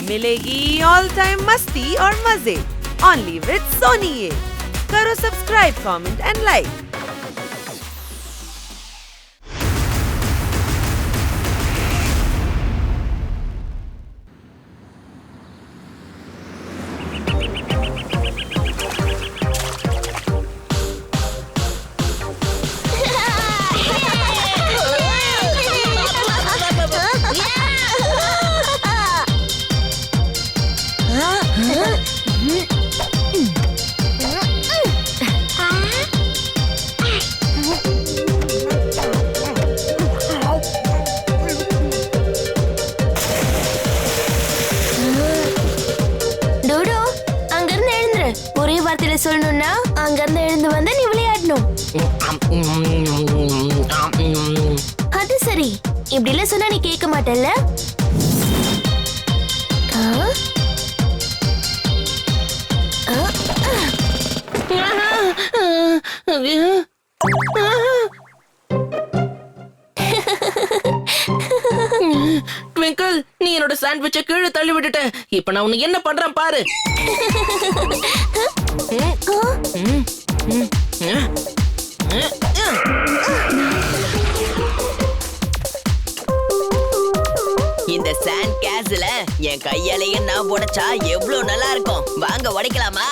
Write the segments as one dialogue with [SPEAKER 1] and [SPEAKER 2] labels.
[SPEAKER 1] मिलेगी all time मस्ती और मजे ओनली विद सोनी ये। करो सब्सक्राइब, कमेंट एंड लाइक।
[SPEAKER 2] ஒரே வார்த்தையில சொல்லணும்னா அங்க இருந்து எழுந்து வந்து நீ விளையாடணும். அது சரி, இப்படி எல்லாம் சொன்னா நீ கேட்க மாட்டல்ல?
[SPEAKER 3] ட்விங்கிள், நீ என்னோட சாண்ட்விச்சை கீழே தள்ளி விட்டுட்ட. இப்ப நான் உனக்கு என்ன பண்றேன் பாரு.
[SPEAKER 4] இந்த சாண்ட் கேஸ்ல என் கையாலேயே நான் உடைச்சா எவ்வளவு நல்லா இருக்கும். வாங்க உடைக்கலாமா?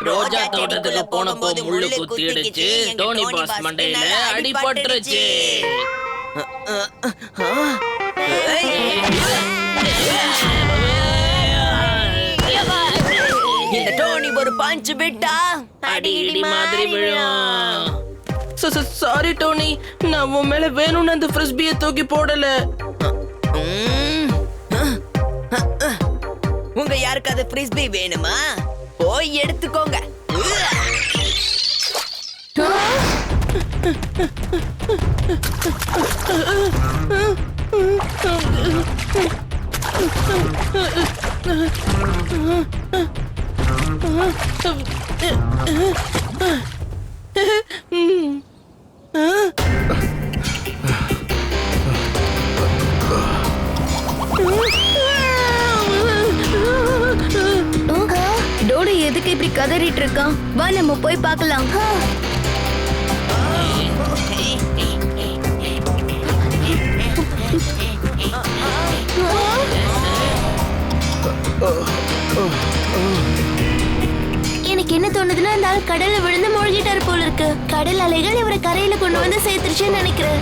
[SPEAKER 3] ரோஜா தோட்டத்துக்கு போனபோது முள்ளு குத்திடுச்சு. டோனி பாஸ் மண்டையில அடிபட்டுருச்சு.
[SPEAKER 4] இந்த டோனி ஒரு பஞ்ச் விட்டா
[SPEAKER 3] அடி இடி மாதிரி விழும். சாரி டோனி, நான் உன் மேல வேணும்னு அந்த ஃப்ரிஸ்பியை தூக்கி போடல.
[SPEAKER 4] உங்க யாருக்காவது ஃப்ரிஸ்பி வேணுமா? போய் எடுத்துக்கோங்க.
[SPEAKER 2] டோனி எதுக்கு இப்படி கதறிட்டு இருக்கான்? வா நம்ம போய் பார்க்கலாம். எனக்கு என்ன தோணுதுன்னா அந்த ஆள் கடல்ல விழுந்து மூழ்கிட்டாரு போல இருக்கு. கடல் அலைகள் இவரை கரையில கொண்டு வந்து சேர்த்துருச்சுன்னு நினைக்கிறேன்.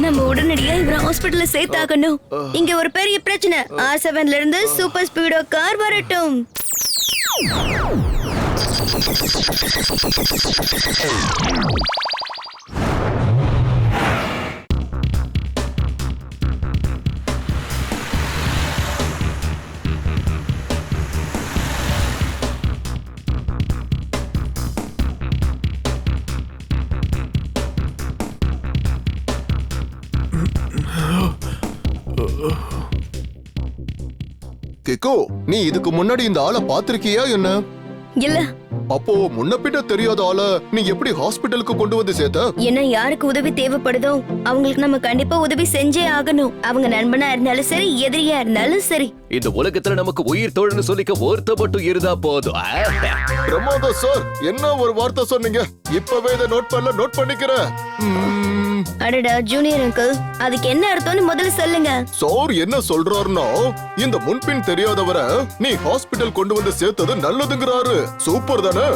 [SPEAKER 2] நம்ம உடனடியா இவரை ஹாஸ்பிடல்ல சேர்த்தாகணும். இங்க ஒரு பெரிய பிரச்சனை. R7ல இருந்து சூப்பர் ஸ்பீடோ கார் வரட்டும்.
[SPEAKER 5] கேக்கோ, நீ இதுக்கு முன்னாடி இந்த ஆளை பாத்திருக்கியா என்ன?
[SPEAKER 2] இல்ல.
[SPEAKER 5] அப்போ முன்ன பின்ன தெரியாத ஆள நீ எப்படி ஹாஸ்பிடலுக்கு கொண்டு வந்து சேர்த்த?
[SPEAKER 2] என்ன யாருக்கு உதவி தேவைப்படுதோ அவங்களுக்கு நம்ம கண்டிப்பா உதவி செஞ்சே ஆகணும். அவங்க நண்பனா இருந்தாலும் சரி, எதிரியா இருந்தாலும் சரி.
[SPEAKER 6] இந்த உலகத்துல நமக்கு உயிர் தோழன்னு சொல்லிக்க ஒருத்த மட்டும் இருந்தா போதும்.
[SPEAKER 5] பிரமாதம் சார், என்ன ஒரு வார்த்தை சொன்னீங்க. இப்பவே இதை நோட் பண்ணிக்கிறேன்.
[SPEAKER 2] அடடா ஜூனியர் அங்கிள், அதுக்கு என்ன அர்த்தம்னு முதல்ல சொல்லுங்க.
[SPEAKER 5] சார் என்ன சொல்றாருன்னா, இந்த முன்பின் தெரியாதவரை நீ ஹாஸ்பிடல் கொண்டு வந்து சேர்த்தது நல்லதுங்கிறாரு. சூப்பர் தானே?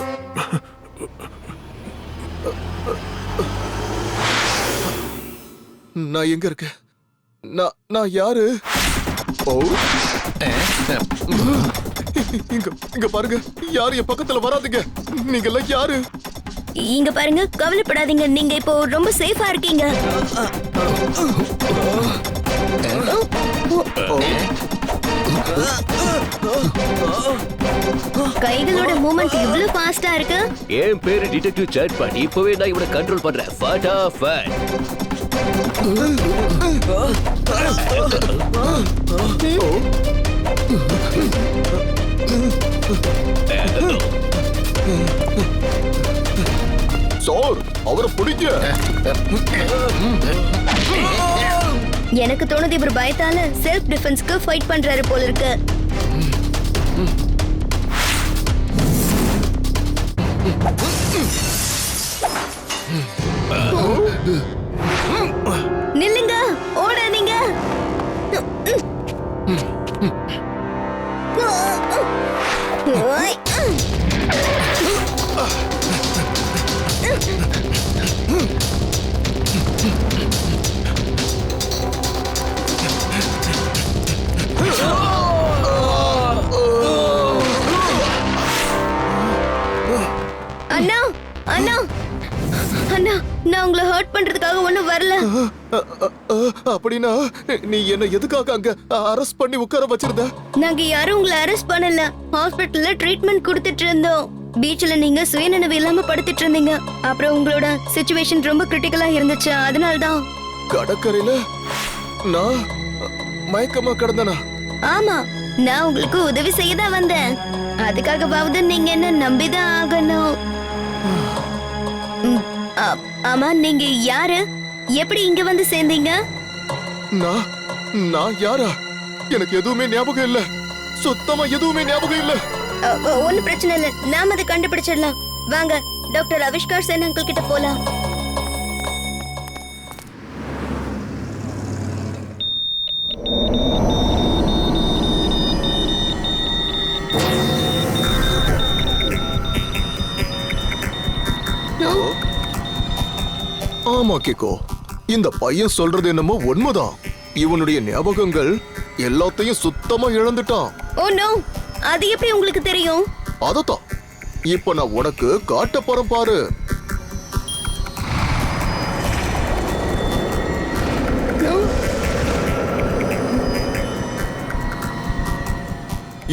[SPEAKER 5] நான் எங்க இருக்கேன்? நான் யாரு? ஓ, இங்க பாருங்க, யாரு என் பக்கத்துல வராதீங்க. நீங்க எல்லாம் யாரு?
[SPEAKER 2] இங்க பாருங்க, கவலைப்படாதீங்க. நீங்க இப்போ ரொம்ப சேஃபா இருக்கீங்க. கைகளோட மூவ்மெண்ட் இவ்வளவு ஃபாஸ்டா இருக்கு.
[SPEAKER 6] என் பேரு டிடெக்டிவ் சாட்பாட். இப்பவே நான் இவனை கண்ட்ரோல் பண்றேன். ஃபட்டாஃபட்.
[SPEAKER 5] சார், அவரை பிடிக்க.
[SPEAKER 2] எனக்கு தோணுது இவர் பயத்தால செல்ஃப் டிஃபென்ஸ்க்கு ஃபைட் பண்றாரு போல இருக்கு. நில்லுங்க, ஓடாதீங்க. ஓய். அண்ணா அண்ணா அண்ணா, நான் உங்களை ஹர்ட் பண்றதுக்காக ஒண்ணும் வரல.
[SPEAKER 5] அப்படின்னா நீ என்ன எதுக்காக அங்க அரெஸ்ட் பண்ணி உட்கார வச்சிருந்த?
[SPEAKER 2] நாங்க யாரும் உங்களை அரெஸ்ட் பண்ணல. ஹாஸ்பிடல்ல ட்ரீட்மெண்ட் கொடுத்துட்டு இருந்தோம். பீச்ல நீங்க சுயநினைவு இல்லாம படுத்துட்டு இருந்தீங்க. அப்புறம் உங்களோட சிச்சுவேஷன் ரொம்ப கிரிட்டிக்கலா இருந்துச்சு, அதனால்தான்.
[SPEAKER 5] கடற்கரையில நான் மயக்கமா கிடந்தனா?
[SPEAKER 2] ஆமா, நான் உங்களுக்கு உதவி செய்ய தான் வந்தேன். அதுக்காகவாவது நீங்க என்ன நம்பிதான் ஆகணும். ஆமா, நீங்க யாரு? எப்படி இங்க வந்து சேர்ந்தீங்க?
[SPEAKER 5] நான் யாரா? எனக்கு எதுவுமே ஞாபகம் இல்ல. சுத்தமா எதுவுமே ஞாபகம் இல்ல.
[SPEAKER 2] ஒன்னும் பிரச்சனை இல்ல, நாம அதை கண்டுபிடிச்சிடலாம். வாங்க, டாக்டர் அவிஷ்கார் சேன் அங்கிள் கிட்ட போலாம்.
[SPEAKER 5] ஆமா கேக்கோ, இந்த பையன் சொல்றது என்னமோ உண்மைதான். இவனுடைய ஞாபகங்கள் எல்லாத்தையும் சுத்தமா இழந்துட்டான்.
[SPEAKER 2] ஓ நோ, அது எப்படி உங்களுக்கு தெரியும்?
[SPEAKER 5] அதத்தான் இப்ப நான் உனக்கு காட்ட போறேன் பாரு.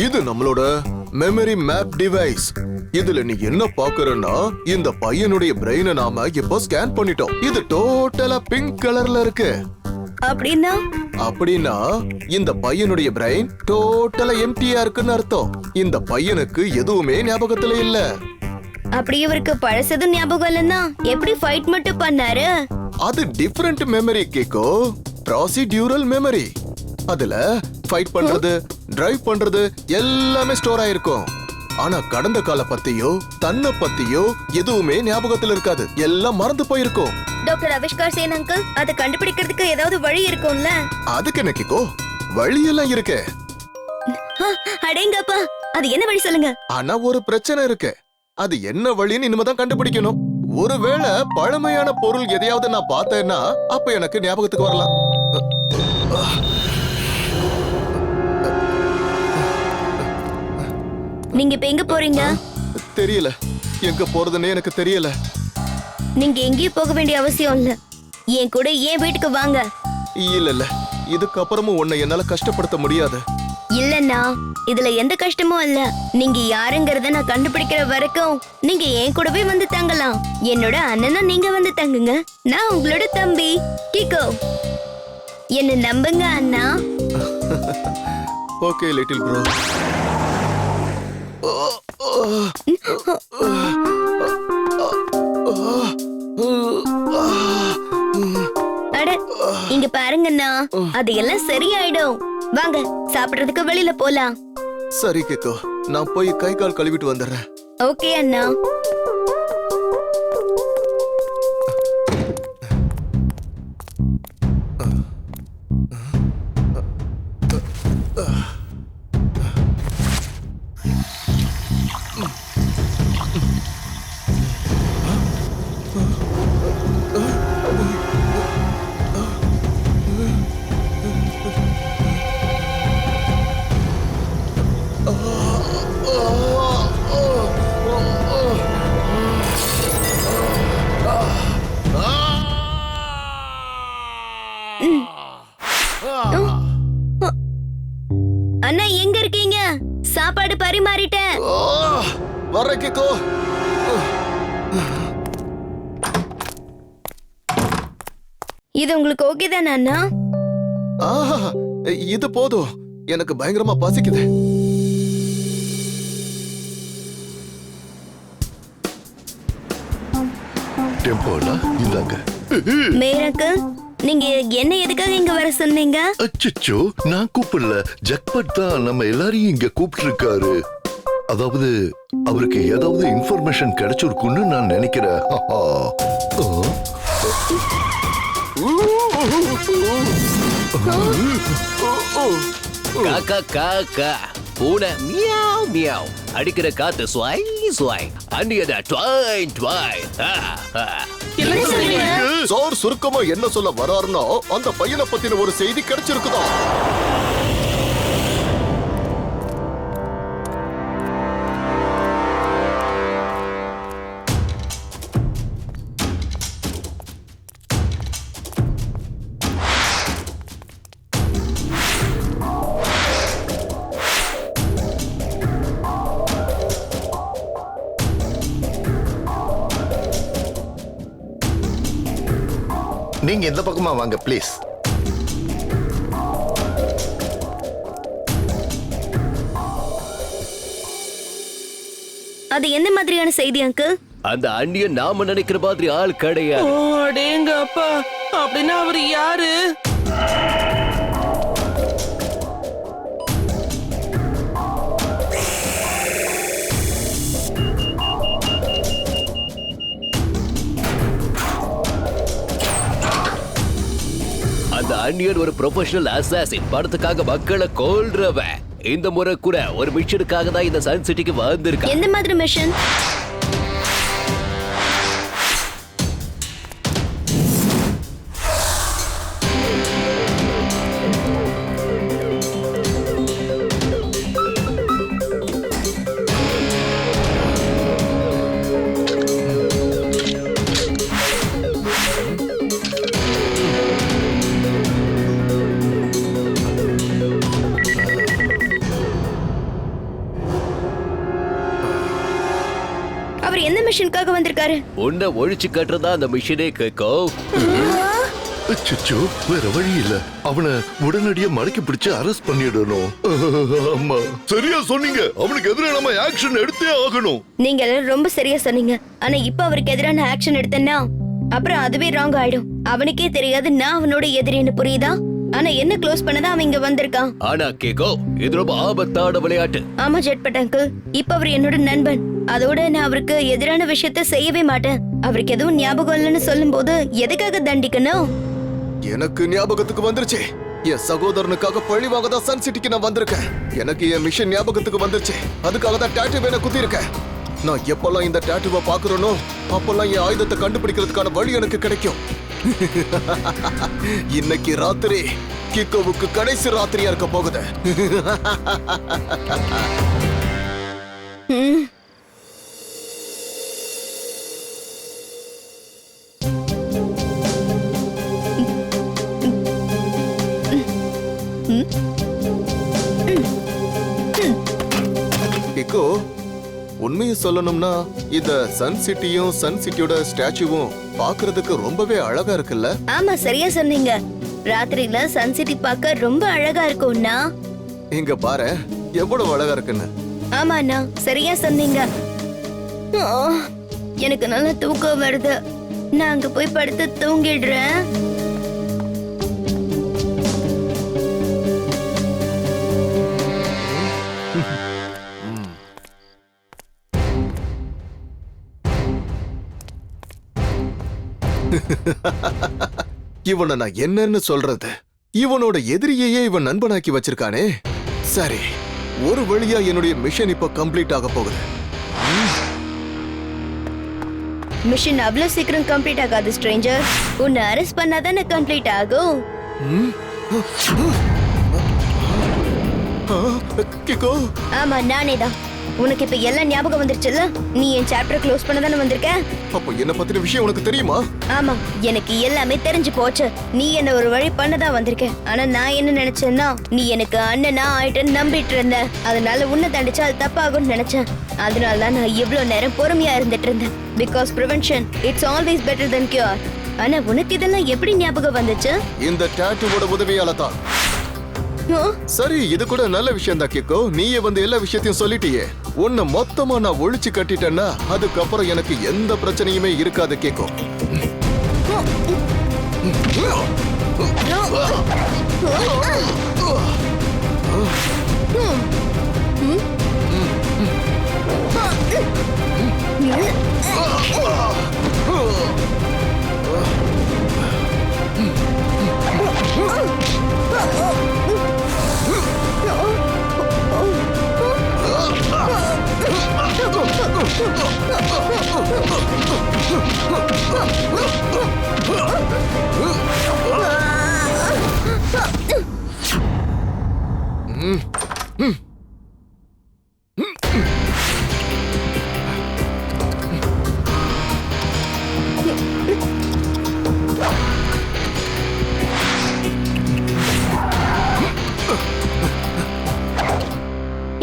[SPEAKER 5] இது நம்மளோட மெமரி மேப் டிவைஸ். இதுல நீ என்ன பாக்குறன்னா, இந்த பையனுடைய பிரெயினை நாம இப்ப ஸ்கேன் பண்ணிட்டோம். இது டோட்டலா பிங்க் கலர்ல இருக்கு. அப்படின்னா இந்த பையனுடைய பிரெயின் டோட்டலா எம்டியா இருக்குன்னு அர்த்தம். இந்த பையனுக்கு எதுவுமே ஞாபகத்துல இல்ல.
[SPEAKER 2] அப்படி இவருக்கு பழசதும் ஞாபகம் இல்லைன்னா எப்படி ஃபைட் மட்டும் பண்ணாரு?
[SPEAKER 5] அது டிஃபரண்ட் மெமரி கேக்கோ, ப்ராசிடியூரல் மெமரி. அதுல ஃபைட் பண்றது, டிரைவ் பண்றது எல்லாமே ஸ்டோர் ஆயிருக்கும். ஆனா கடந்த கால பத்தியோ தன்னை பத்தியோ எதுவுமே ஞாபகத்துல இருக்காது. எல்லாம் மறந்து போயிருக்கும்.
[SPEAKER 2] டாக்டர் அவிஷ்கார் சேன் அங்கிள், அதை கண்டுபிடிக்கிறதுக்கு ஏதாவது வழி இருக்கும்ல?
[SPEAKER 5] அதுக்கு என்ன கேக்கோ, வழி எல்லாம் இருக்கு.
[SPEAKER 2] அடேங்கப்பா, அது என்ன வழி சொல்லுங்க.
[SPEAKER 5] ஆனா ஒரு பிரச்சனை இருக்கு. அது என்ன வழின்னு இனிமேதான் கண்டுபிடிக்கணும். ஒருவேளை பழமையான பொருள் எதையாவது நான் பார்த்தேன்னா அப்ப எனக்கு ஞாபகத்துக்கு வரலாம்.
[SPEAKER 2] நீங்க இப்ப எங்க போறீங்க?
[SPEAKER 5] தெரியல, எங்க போறதுன்னு எனக்கு தெரியல.
[SPEAKER 2] நீங்க எங்கேயும் போக வேண்டிய அவசியம் இல்ல. என் கூட என் வீட்டுக்கு வாங்க.
[SPEAKER 5] இல்ல, இதுக்கப்புறமும் உன்னை என்னால கஷ்டப்படுத்த முடியாது.
[SPEAKER 2] இல்லன்னா இதுல எந்த கஷ்டமும் இல்ல. நீங்க யாருங்கறத நான் கண்டுபிடிக்கிற வரைக்கும் நீங்க என் கூடவே வந்து தங்கலாம். என்னோட அண்ணனா நீங்க வந்து தங்குங்க. நான் உங்களோட தம்பி கிகோ. என்ன நம்புங்க அண்ணா.
[SPEAKER 5] Okay little bro.
[SPEAKER 2] அட, இங்க பாருங்கண்ணா, அது எல்லாம் சரியாயிடும். வாங்க, சாப்பிடுறதுக்கு வெளியில போலாம்.
[SPEAKER 5] சரி கேக்கோ, நான் போய் கை கால் கழுவிட்டு வந்துடுறேன்.
[SPEAKER 2] ஓகே அண்ணா. அண்ணா எங்க இருக்கீங்க? சாப்பாடு பரிமாறிட்டேன்.
[SPEAKER 5] வர்ற கேக்கோ.
[SPEAKER 2] இது உங்களுக்கு ஓகே தானே அண்ணா?
[SPEAKER 5] இது போதும், எனக்கு பயங்கரமா பசிக்குது.
[SPEAKER 7] டெம்போல இந்தாங்க.
[SPEAKER 2] மேரக்கு நீங்க என்ன எதுக்காக இங்க வர சொன்னீங்க?
[SPEAKER 7] அச்சச்சோ, நான் கூப்பிடல, ஜக்பட் தான் நம்ம எல்லாரையும் இங்க கூப்பிட்டு இருக்காரு. அதாவது அவருக்கு ஏதாவது இன்ஃபர்மேஷன் கிடைச்சிருக்குன்னு நான் நினைக்கிறேன்.
[SPEAKER 6] காக்கா காக்கா பூனை மியாவ் மியாவ் அடிக்கிற காத்து ஸ்வாய் ஸ்வாய் அந்நியத ட்வாய் ட்வாய்.
[SPEAKER 5] சார் சுருக்கமா என்ன சொல்ல வராருன்னா அந்த பையனை பத்தின ஒரு செய்தி கிடைச்சிருக்குதா.
[SPEAKER 7] நீங்க இந்த பக்கமா வாங்க ப்ளீஸ்.
[SPEAKER 2] அது என்ன மாதிரியான செய்தி அங்கிள்?
[SPEAKER 6] அந்த அந்நியன் நாம நினைக்கிற மாதிரி ஆள் கிடையாது.
[SPEAKER 3] ஓ அடேங்க அப்பா, அப்படின்னா அவர் யாரு?
[SPEAKER 6] அந்த அந்நியன் ஒரு ப்ரொஃபஷனல் அசாசின், படத்துக்காக மக்களை கொல்றவன். இந்த முறை கூட ஒரு மிஷனுக்காக தான் இந்த சன் சிட்டிக்கு வந்திருக்கான்.
[SPEAKER 2] எந்த மாதிரி மிஷன்? அவர் எந்த மிஷனுக்காக வந்திருக்காரு?
[SPEAKER 6] உன்னை ஒழிச்சு கட்டுறதா அந்த மிஷனே கேட்கும்.
[SPEAKER 7] அச்சச்சோ, வேற வழி இல்ல, அவனை உடனடியா மடக்கி பிடிச்சு அரெஸ்ட் பண்ணிடணும். ஆமா, சரியா சொன்னீங்க, அவனுக்கு எதிராக நம்ம ஆக்ஷன் எடுத்தே ஆகணும்.
[SPEAKER 2] நீங்க எல்லாரும் ரொம்ப சரியா சொன்னீங்க. ஆனா இப்ப அவருக்கு எதிரான ஆக்ஷன் எடுத்தேன்னா அப்புறம் அதுவே ராங் ஆயிடும். அவனுக்கே தெரியாது நான் அவனோட எதிரின்னு, புரியுதா? ஆனா என்ன க்ளோஸ் பண்ணதான் அவன் இங்க வந்திருக்கான்.
[SPEAKER 6] ஆனா கேக்கோ, இது ரொம்ப ஆபத்தான விளையாட்டு.
[SPEAKER 2] ஆமா ஜெட்பட் அங்கிள், இப்ப அவர் என்னோட நண்பன். அதோட நான் அவருக்கு எதிரான விஷயத்த செய்யவே மாட்டேன். அவருக்கு எதுவும் ஞாபகம் இல்லைன்னு சொல்லும் போது எதுக்காக தண்டிக்கணும்?
[SPEAKER 5] எனக்கு ஞாபகத்துக்கு வந்துருச்சு. என் சகோதரனுக்காக பழி வாங்க தான் சன் சிட்டிக்கு நான் வந்திருக்கேன். எனக்கு என் மிஷன் ஞாபகத்துக்கு வந்துருச்சு. அதுக்காக தான் டாட்டூ வேணா குத்தி இருக்கேன். நான் எப்பெல்லாம் இந்த டாட்டூவை பாக்குறேனோ அப்பெல்லாம் என் ஆயுதத்தை கண்டுபிடிக்கிறதுக்கான வழி எனக்கு கிடைக்கும். இன்னைக்கு ராத்திரி கிக்கோவுக்கு கடைசி ராத்திரியா இருக்க போகுது. கிக்கோ, உண்மையை சொல்லணும்னா இந்த சன் சிட்டியும் சன் சிட்டியோட ஸ்டாச்சுவும் பாக்குறதுக்கு ரொம்பவே அழகா இருக்குல்ல?
[SPEAKER 2] ஆமா சரியா சொன்னீங்க. ராத்திரில சன் சிட்டி பார்க்க ரொம்ப அழகா இருக்கும்னா.
[SPEAKER 5] இங்க பாரு எவ்வளவு அழகா இருக்குன்னு.
[SPEAKER 2] ஆமா அண்ணா, சரியா சொன்னீங்க. ஆ, எனக்கு நல்ல தூக்கம் வருது. நான் அங்க போய் படுத்து தூங்கிடுறேன்.
[SPEAKER 5] இவனை நான் என்னன்னு சொல்றது? இவனோட எதிரியையே இவன் நண்பனாக்கி வச்சிருக்கானே. சரி, ஒரு வழியா என்னுடைய மிஷன் இப்ப கம்ப்ளீட் ஆக போகுது.
[SPEAKER 2] மிஷன் அவ்வளவு சீக்கிரம் கம்ப்ளீட் ஆகாது ஸ்ட்ரேஞ்சர். உன்னை அரெஸ்ட் பண்ணாதானே கம்ப்ளீட் ஆகும்.
[SPEAKER 5] கிக்கோ,
[SPEAKER 2] ஆமா நானே தான். உனக்கு இப்ப எல்லாம் ஞாபகம் வந்துருச்சுல்ல? நீ என் சாப்டர் க்ளோஸ் பண்ண தானே வந்திருக்க?
[SPEAKER 5] அப்போ என்ன பத்தின விஷயம் உனக்கு தெரியுமா?
[SPEAKER 2] ஆமா, எனக்கு எல்லாமே தெரிஞ்சு போச்சு. நீ என்ன ஒரு வழி பண்ணதான் வந்திருக்க. ஆனா நான் என்ன நினைச்சேன்னா, நீ எனக்கு அண்ணனா ஆயிட்டு நம்பிட்டு இருந்த. அதனால உன்னை தண்டிச்சா அது தப்பாகும்னு நினைச்சேன். அதனாலதான் நான் இவ்வளவு நேரம் பொறுமையா இருந்துட்டு இருந்தேன். Because prevention it's always better then cure. ஆனா உனக்கு இதெல்லாம் எப்படி ஞாபகம் வந்துச்சு?
[SPEAKER 5] இந்த டாட்டூவோட உதவியால தான். சரி, இது கூட நல்ல விஷயம் தான் கேக்கோ. நீயே வந்து எல்லா விஷயத்தையும் சொல்லிட்டியே. உன்னை மொத்தமா நான் ஒழிச்சு கட்டிட்டேன்னா அதுக்கப்புறம் எனக்கு எந்த பிரச்சனையுமே இருக்காது கேக்கோ.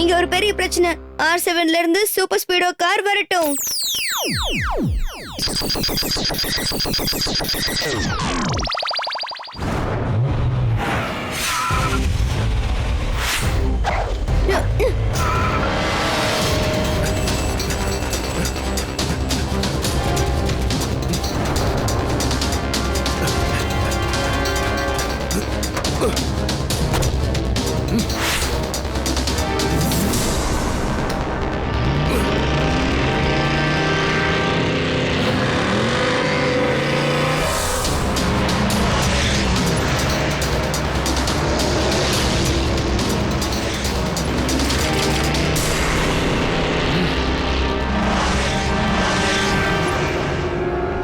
[SPEAKER 2] இங்க ஒரு பெரிய பிரச்சனை. R7ல இருந்து சூப்பர் ஸ்பீடோ கார் வரட்டும்.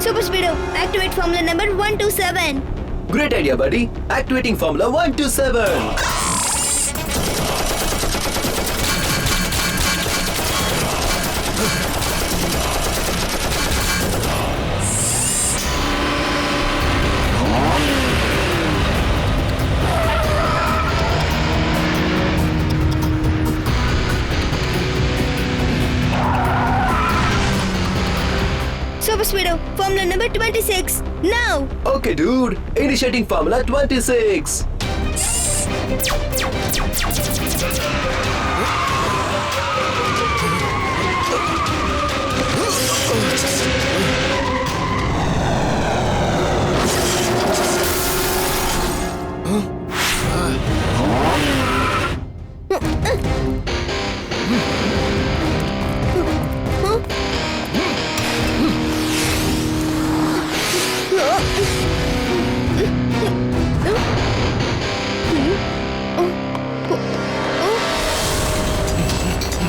[SPEAKER 2] Super Speedo, activate formula number 127.
[SPEAKER 6] Great idea, buddy. Activating formula 127.
[SPEAKER 2] Super Speedo, formula number 26. Now.
[SPEAKER 6] Okay, dude. Initiating formula 26.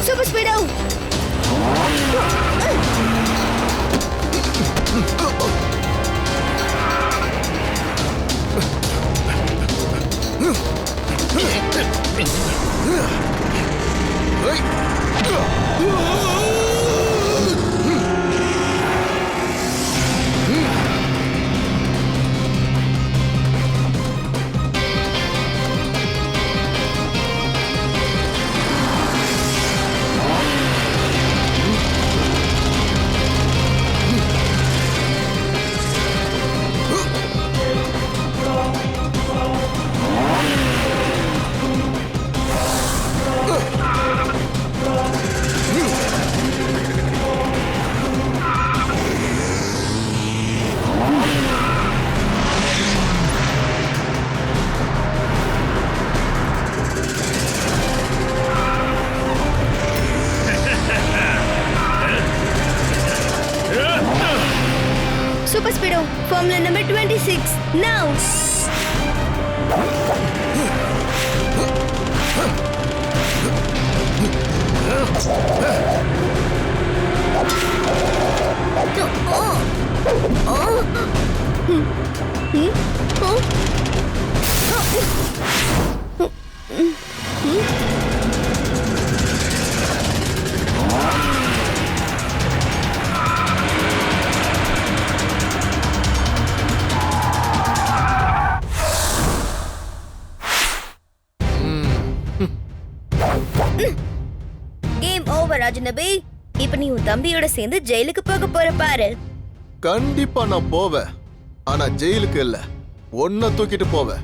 [SPEAKER 2] Super Speedo. Super Speedo, formula number 26. Now. Game over, ராஜநபி. இப்ப நீ உன் தம்பியோட சேர்ந்து ஜெயிலுக்கு போக போற பாரு.
[SPEAKER 5] கண்டிப்பா நான் போவேன். ஆனா ஜெயிலுக்கு இல்ல, ஒன்ன தூக்கிட்டு போவேன்.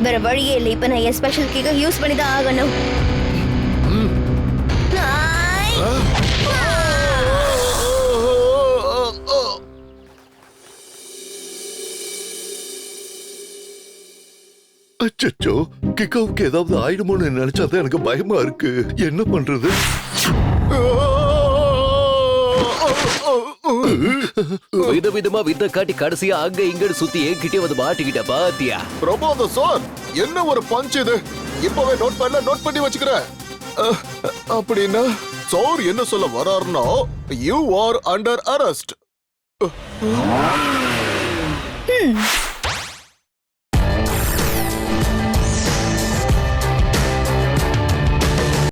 [SPEAKER 2] வேற வழியே இல்லை. இப்ப நான் என் ஸ்பெஷல் கீக்க யூஸ் பண்ணி தான் ஆகணும்.
[SPEAKER 7] அச்சச்சோ, கிக்காவுக்கு ஏதாவது ஆயிடுமோன்னு நினைச்சாதான் எனக்கு பயமா இருக்கு. என்ன பண்றது?
[SPEAKER 6] விதவிதமா வித்த காட்டி கடைசியா அங்க இங்க சுத்தி என்கிட்டே வந்து மாட்டிக்கிட்ட பாத்தியா?
[SPEAKER 5] பிரபோத சார், என்ன ஒரு பஞ்ச் இது! இப்பவே நோட் பண்ணி வச்சுக்கிறேன். அப்படின்னா சார் என்ன சொல்ல வராருன்னா, யூ ஆர் அண்டர் அரெஸ்ட்.